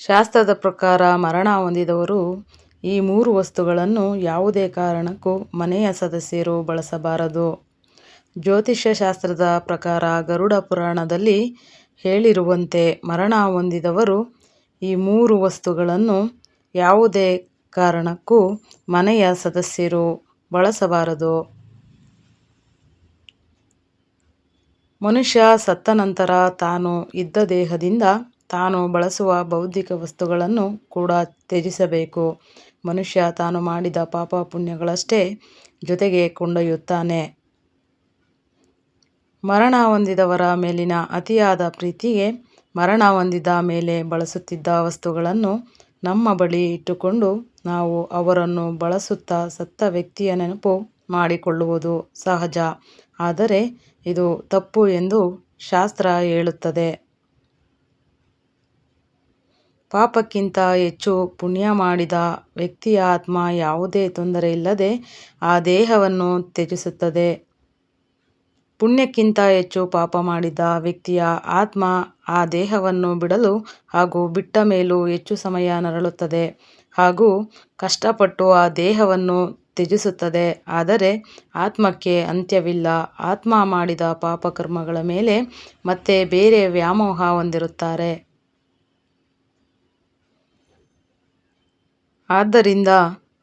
ಶಾಸ್ತ್ರದ ಪ್ರಕಾರ ಮರಣ ಹೊಂದಿದವರು ಈ 3 ವಸ್ತುಗಳನ್ನು ಯಾವುದೇ ಕಾರಣಕ್ಕೂ ಮನೆಯ ಸದಸ್ಯರು ಬಳಸಬಾರದು. ಜ್ಯೋತಿಷ್ಯ ಶಾಸ್ತ್ರದ ಪ್ರಕಾರ ಗರುಡ ಪುರಾಣದಲ್ಲಿ ಹೇಳಿರುವಂತೆ ಮರಣ ಹೊಂದಿದವರು ಈ 3 ವಸ್ತುಗಳನ್ನು ಯಾವುದೇ ಕಾರಣಕ್ಕೂ ಮನೆಯ ಸದಸ್ಯರು ಬಳಸಬಾರದು. ಮನುಷ್ಯ ಸತ್ತ ನಂತರ ತಾನು ಇದ್ದ ದೇಹದಿಂದ ತಾನು ಬಳಸುವ ಭೌತಿಕ ವಸ್ತುಗಳನ್ನು ಕೂಡ ತ್ಯಜಿಸಬೇಕು. ಮನುಷ್ಯ ತಾನು ಮಾಡಿದ ಪಾಪ ಪುಣ್ಯಗಳಷ್ಟೇ ಜೊತೆಗೆ ಕೊಂಡೊಯ್ಯುತ್ತಾನೆ. ಮರಣ ಹೊಂದಿದವರ ಮೇಲಿನ ಅತಿಯಾದ ಪ್ರೀತಿಗೆ ಮರಣ ಹೊಂದಿದ ಮೇಲೆ ಬಳಸುತ್ತಿದ್ದ ವಸ್ತುಗಳನ್ನು ನಮ್ಮ ಬಳಿ ಇಟ್ಟುಕೊಂಡು ನಾವು ಅವರನ್ನು ಬಳಸುತ್ತಾ ಸತ್ತ ವ್ಯಕ್ತಿಯ ನೆನಪು ಮಾಡಿಕೊಳ್ಳುವುದು ಸಹಜ. ಆದರೆ ಇದು ತಪ್ಪು ಎಂದು ಶಾಸ್ತ್ರ ಹೇಳುತ್ತದೆ. ಪಾಪಕ್ಕಿಂತ ಹೆಚ್ಚು ಪುಣ್ಯ ಮಾಡಿದ ವ್ಯಕ್ತಿಯ ಆತ್ಮ ಯಾವುದೇ ತೊಂದರೆಯಿಲ್ಲದೆ ಆ ದೇಹವನ್ನು ತ್ಯಜಿಸುತ್ತದೆ. ಪುಣ್ಯಕ್ಕಿಂತ ಹೆಚ್ಚು ಪಾಪ ಮಾಡಿದ ವ್ಯಕ್ತಿಯ ಆತ್ಮ ಆ ದೇಹವನ್ನು ಬಿಡಲು ಹಾಗೂ ಬಿಟ್ಟ ಮೇಲೂ ಹೆಚ್ಚು ಸಮಯ ನರಳುತ್ತದೆ ಹಾಗೂ ಕಷ್ಟಪಟ್ಟು ಆ ದೇಹವನ್ನು ತ್ಯಜಿಸುತ್ತದೆ. ಆದರೆ ಆತ್ಮಕ್ಕೆ ಅಂತ್ಯವಿಲ್ಲ. ಆತ್ಮ ಮಾಡಿದ ಪಾಪಕರ್ಮಗಳ ಮೇಲೆ ಮತ್ತೆ ಬೇರೆ ವ್ಯಾಮೋಹ ಹೊಂದಿರುತ್ತಾರೆ. ಆದ್ದರಿಂದ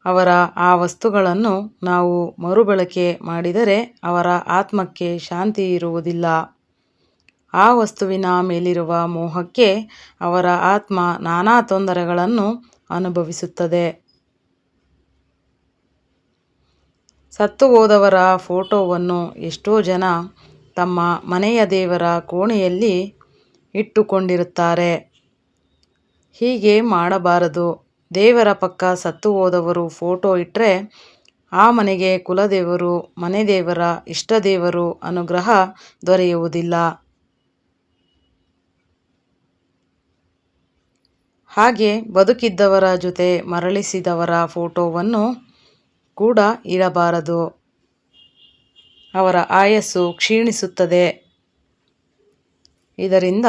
ಅವರ ಆ ವಸ್ತುಗಳನ್ನು ನಾವು ಮರುಬಳಕೆ ಮಾಡಿದರೆ ಅವರ ಆತ್ಮಕ್ಕೆ ಶಾಂತಿ ಇರುವುದಿಲ್ಲ. ಆ ವಸ್ತುವಿನ ಮೇಲಿರುವ ಮೋಹಕ್ಕೆ ಅವರ ಆತ್ಮ ನಾನಾ ತೊಂದರೆಗಳನ್ನು ಅನುಭವಿಸುತ್ತದೆ. ಸತ್ತು ಹೋದವರ ಫೋಟೋವನ್ನು ಎಷ್ಟೋ ಜನ ತಮ್ಮ ಮನೆಯ ದೇವರ ಕೋಣೆಯಲ್ಲಿ ಇಟ್ಟುಕೊಂಡಿರುತ್ತಾರೆ. ಹೀಗೆ ಮಾಡಬಾರದು. ದೇವರ ಪಕ್ಕ ಸತ್ತು ಹೋದವರು ಫೋಟೋ ಇಟ್ಟರೆ ಆ ಮನೆಗೆ ಕುಲದೇವರು, ಮನೆದೇವರ, ಇಷ್ಟದೇವರು ಅನುಗ್ರಹ ದೊರೆಯುವುದಿಲ್ಲ. ಹಾಗೆ ಬದುಕಿದ್ದವರ ಜೊತೆ ಮರಣಿಸಿದವರ ಫೋಟೋವನ್ನು ಕೂಡ ಇಡಬಾರದು. ಅವರ ಆಯಸ್ಸು ಕ್ಷೀಣಿಸುತ್ತದೆ. ಇದರಿಂದ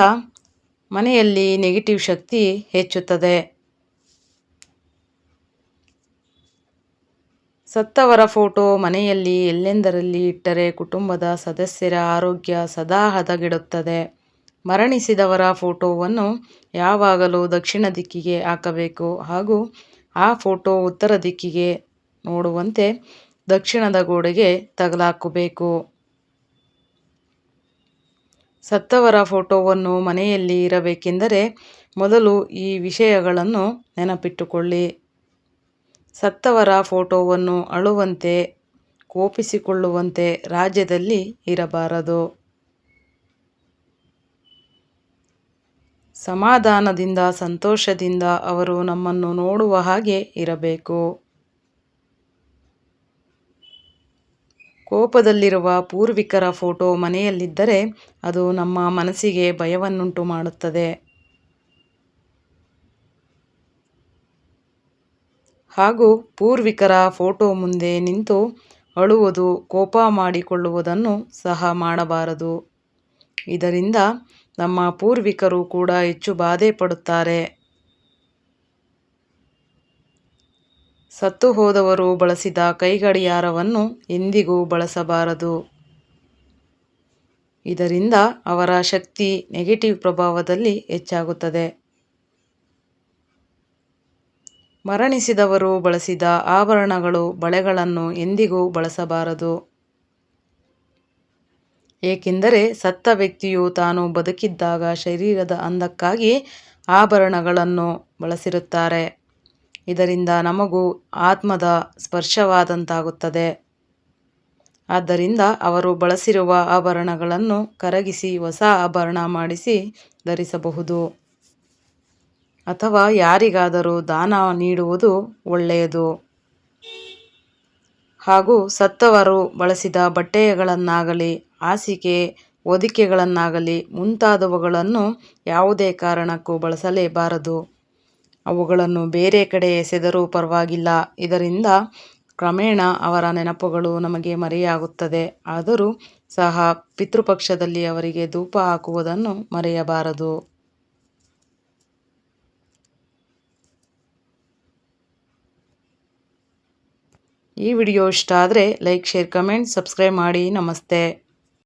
ಮನೆಯಲ್ಲಿ ನೆಗೆಟಿವ್ ಶಕ್ತಿ ಹೆಚ್ಚುತ್ತದೆ. ಸತ್ತವರ ಫೋಟೋ ಮನೆಯಲ್ಲಿ ಎಲ್ಲೆಂದರಲ್ಲಿ ಇಟ್ಟರೆ ಕುಟುಂಬದ ಸದಸ್ಯರ ಆರೋಗ್ಯ ಸದಾ ಹದಗೆಡುತ್ತದೆ. ಮರಣಿಸಿದವರ ಫೋಟೋವನ್ನು ಯಾವಾಗಲೂ ದಕ್ಷಿಣ ದಿಕ್ಕಿಗೆ ಹಾಕಬೇಕು ಹಾಗೂ ಆ ಫೋಟೋ ಉತ್ತರ ದಿಕ್ಕಿಗೆ ನೋಡುವಂತೆ ದಕ್ಷಿಣದ ಗೋಡೆಗೆ ತಗಲಾಕಬೇಕು. ಸತ್ತವರ ಫೋಟೋವನ್ನು ಮನೆಯಲ್ಲಿ ಇರಬೇಕೆಂದರೆ ಮೊದಲು ಈ ವಿಷಯಗಳನ್ನು ನೆನಪಿಟ್ಟುಕೊಳ್ಳಿ. ಸತ್ತವರ ಫೋಟೋವನ್ನು ಅಳುವಂತೆ, ಕೋಪಿಸಿಕೊಳ್ಳುವಂತೆ ರಾಜ್ಯದಲ್ಲಿ ಇರಬಾರದು. ಸಮಾಧಾನದಿಂದ, ಸಂತೋಷದಿಂದ ಅವರು ನಮ್ಮನ್ನು ನೋಡುವ ಹಾಗೆ ಇರಬೇಕು. ಕೋಪದಲ್ಲಿರುವ ಪೂರ್ವಿಕರ ಫೋಟೋ ಮನೆಯಲ್ಲಿದ್ದರೆ ಅದು ನಮ್ಮ ಮನಸ್ಸಿಗೆ ಭಯವನ್ನುಂಟು ಮಾಡುತ್ತದೆ. ಹಾಗೂ ಪೂರ್ವಿಕರ ಫೋಟೋ ಮುಂದೆ ನಿಂತು ಅಳುವುದು, ಕೋಪ ಮಾಡಿಕೊಳ್ಳುವುದನ್ನು ಸಹ ಮಾಡಬಾರದು. ಇದರಿಂದ ನಮ್ಮ ಪೂರ್ವಿಕರು ಕೂಡ ಹೆಚ್ಚು ಬಾಧೆ ಪಡುತ್ತಾರೆ. ಸತ್ತು ಹೋದವರು ಬಳಸಿದ ಕೈಗಡಿಯಾರವನ್ನು ಎಂದಿಗೂ ಬಳಸಬಾರದು. ಇದರಿಂದ ಅವರ ಶಕ್ತಿ ನೆಗೆಟಿವ್ ಪ್ರಭಾವದಲ್ಲಿ ಹೆಚ್ಚಾಗುತ್ತದೆ. ಮರಣಿಸಿದವರು ಬಳಸಿದ ಆಭರಣಗಳು, ಬಳೆಗಳನ್ನು ಎಂದಿಗೂ ಬಳಸಬಾರದು. ಏಕೆಂದರೆ ಸತ್ತ ವ್ಯಕ್ತಿಯು ತಾನು ಬದುಕಿದ್ದಾಗ ಶರೀರದ ಅಂದಕ್ಕಾಗಿ ಆಭರಣಗಳನ್ನು ಬಳಸಿರುತ್ತಾರೆ. ಇದರಿಂದ ನಮಗೂ ಆತ್ಮದ ಸ್ಪರ್ಶವಾದಂತಾಗುತ್ತದೆ. ಆದ್ದರಿಂದ ಅವರು ಬಳಸಿರುವ ಆಭರಣಗಳನ್ನು ಕರಗಿಸಿ ಹೊಸ ಆಭರಣ ಮಾಡಿಸಿ ಧರಿಸಬಹುದು. ಅಥವಾ ಯಾರಿಗಾದರೂ ದಾನ ನೀಡುವುದು ಒಳ್ಳೆಯದು. ಹಾಗೂ ಸತ್ತವರು ಬಳಸಿದ ಬಟ್ಟೆಗಳನ್ನಾಗಲಿ, ಹಾಸಿಗೆ ಹೊದಿಕೆಗಳನ್ನಾಗಲಿ ಮುಂತಾದವುಗಳನ್ನು ಯಾವುದೇ ಕಾರಣಕ್ಕೂ ಬಳಸಲೇಬಾರದು. ಅವುಗಳನ್ನು ಬೇರೆ ಕಡೆ ಎಸೆದರೂ ಪರವಾಗಿಲ್ಲ. ಇದರಿಂದ ಕ್ರಮೇಣ ಅವರ ನೆನಪುಗಳು ನಮಗೆ ಮರೆಯಾಗುತ್ತದೆ. ಆದರೂ ಸಹ ಪಿತೃಪಕ್ಷದಲ್ಲಿ ಅವರಿಗೆ ಧೂಪ ಹಾಕುವುದನ್ನು ಮರೆಯಬಾರದು. ಈ ವಿಡಿಯೋ ಇಷ್ಟ ಆದರೆ ಲೈಕ್ ಶೇರ್ ಕಮೆಂಟ್ ಸಬ್ಸ್ಕ್ರೈಬ್ ಮಾಡಿ. ನಮಸ್ತೆ.